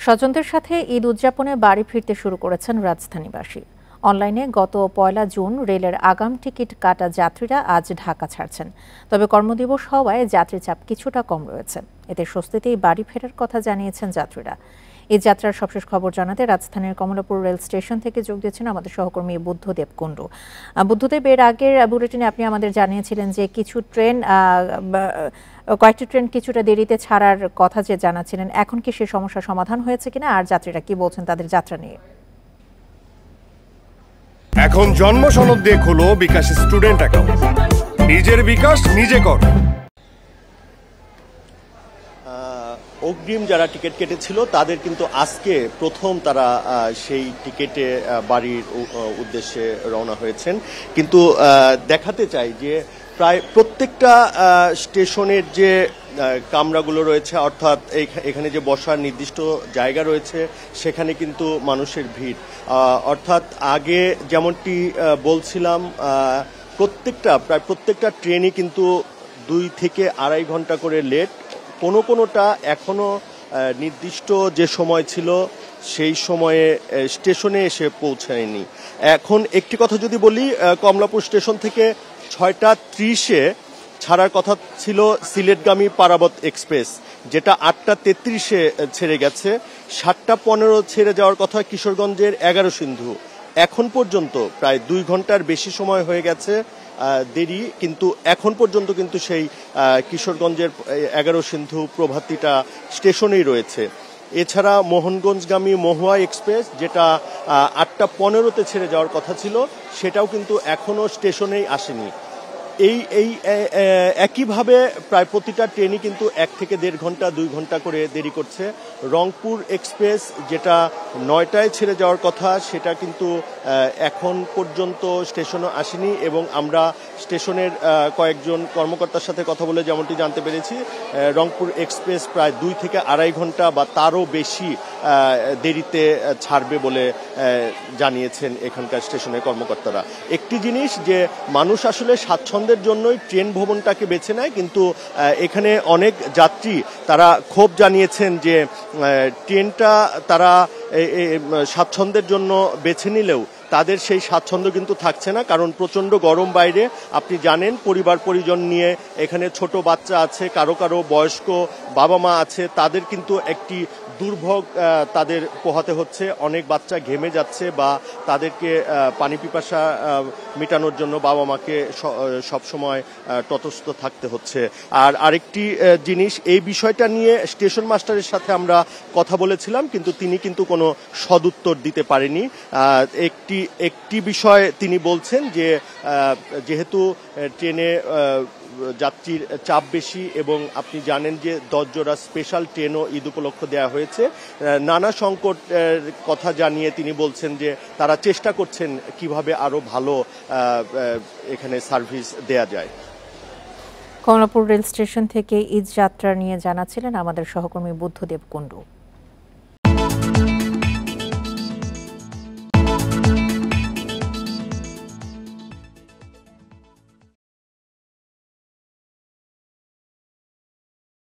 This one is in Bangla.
স্বজনদের সাথে ঈদ উদযাপনে বাড়ি ফিরতে শুরু করেছেন রাজধানীবাসী। অনলাইনে গত ১ জুন রেলের আগাম টিকিট কাটা যাত্রীরা আজ ঢাকা ছাড়ছেন। তবে কর্মদিবস হওয়ায় যাত্রী চাপ কিছুটা কম রয়েছে। এতে স্বস্তিতেই বাড়ি ফেরার কথা জানিয়েছেন যাত্রীরা। এই যাত্রার সবশেষ খবর জানাতে রাজধানীর কমলাপুর রেল স্টেশন থেকে যোগ দিয়েছেন আমাদের সহকর্মী বুদ্ধদেব কুণ্ডু। বুদ্ধদেব, এর আগের বুলেটিনে আপনি আমাদের জানিয়েছিলেন যে কয়েকটি ট্রেন কিছুটা দেরিতে ছাড়ার কথা যে জানাচ্ছিলেন, এখন কি সে সমস্যার সমাধান হয়েছে কিনা, আর যাত্রীরা কি বলছেন তাদের যাত্রা নিয়ে? এখন জন্ম সনদ দিয়ে খোলো বিকাশ স্টুডেন্ট অ্যাকাউন্ট। নিজের বিকাশ নিজে কর। অগ্রিম যারা টিকিট কেটেছিল তাদের কিন্তু আজকে প্রথম তারা সেই টিকিটে বাড়ির উদ্দেশ্যে রওনা হয়েছেন। কিন্তু দেখাতে চাই যে প্রায় প্রত্যেকটা স্টেশনের যে কামরাগুলো রয়েছে, অর্থাৎ এখানে যে বসার নির্দিষ্ট জায়গা রয়েছে, সেখানে কিন্তু মানুষের ভিড়। অর্থাৎ আগে যেমনটি বলছিলাম, প্রায় প্রত্যেকটা ট্রেনই কিন্তু 2 থেকে 2.5 ঘন্টা করে লেট। কোনোটা এখনো নির্দিষ্ট যে সময় ছিল সেই সময়ে স্টেশনে এসে পৌঁছায়নি। এখন একটি কথা যদি বলি, কমলাপুর স্টেশন থেকে 6:30-এ ছাড়ার কথা ছিল সিলেটগামী পারাবত এক্সপ্রেস, যেটা 8:33-এ ছেড়ে গেছে। 7:15 ছেড়ে যাওয়ার কথা কিশোরগঞ্জের 11 সিন্ধু। এখন পর্যন্ত প্রায় 2 ঘন্টার বেশি সময় হয়ে গেছে দেরি, কিন্তু এখন পর্যন্ত কিন্তু সেই কিশোরগঞ্জের 11 সিন্ধু প্রভাতীটা স্টেশনেই রয়েছে। এছাড়া মোহনগঞ্জগামী মহুয়া এক্সপ্রেস, যেটা 8:15-তে ছেড়ে যাওয়ার কথা ছিল, সেটাও কিন্তু এখনো স্টেশনেই আসেনি। এই একইভাবে প্রায় প্রতিটা ট্রেনই কিন্তু 1 থেকে 1.5 ঘন্টা 2 ঘন্টা করে দেরি করছে। রংপুর এক্সপ্রেস, যেটা 9টায় ছেড়ে যাওয়ার কথা, সেটা কিন্তু এখন পর্যন্ত স্টেশনে আসেনি। এবং আমরা স্টেশনের কয়েকজন কর্মকর্তার সাথে কথা বলে যেমনটি জানতে পেরেছি, রংপুর এক্সপ্রেস প্রায় 2 থেকে 2.5 ঘন্টা বা তারও বেশি দেরিতে ছাড়বে বলে জানিয়েছেন এখানকার স্টেশনের কর্মকর্তারা। একটি জিনিস, যে মানুষ আসলে স্বাচ্ছন্দ্যের জন্যই ট্রেন ভ্রমণটাকে বেছে নেয়, কিন্তু এখানে অনেক যাত্রী তারা ক্ষোভ জানিয়েছেন যে ট্রেনটা তারা স্বাচ্ছন্দ্যের জন্য বেছে নিলেও তাদের সেই স্বাচ্ছন্দ্য কিন্তু থাকছে না, কারণ প্রচণ্ড গরম বাইরে। আপনি জানেন, পরিবার পরিজন নিয়ে এখানে ছোট বাচ্চা আছে, কারো বয়স্ক বাবা মা আছে, তাদের কিন্তু একটি দুর্ভোগ তাদের পোহাতে হচ্ছে। অনেক বাচ্চা ঘেমে যাচ্ছে বা তাদেরকে পানি পিপাসা মেটানোর জন্য বাবা মাকে সবসময় তটস্থ থাকতে হচ্ছে। আর আরেকটি জিনিস, এই বিষয়টা নিয়ে স্টেশন মাস্টারের সাথে আমরা কথা বলেছিলাম, কিন্তু তিনি কিন্তু কোনো সদুত্তর দিতে পারেনি। একটি বিষয় তিনি বলছেন যে যেহেতু ট্রেনে যাত্রীর চাপ বেশি এবং আপনি জানেন যে 10 জোড়া স্পেশাল ট্রেনও ঈদ উপলক্ষে দেওয়া হয়েছে, নানা সংকটের কথা জানিয়ে তিনি বলছেন যে তারা চেষ্টা করছেন কিভাবে আরো ভালো এখানে সার্ভিস দেয়া যায়। কমলাপুর রেল স্টেশন থেকে ঈদ যাত্রা নিয়ে জানাচ্ছিলেন আমাদের সহকর্মী বুদ্ধদেব কুণ্ডু।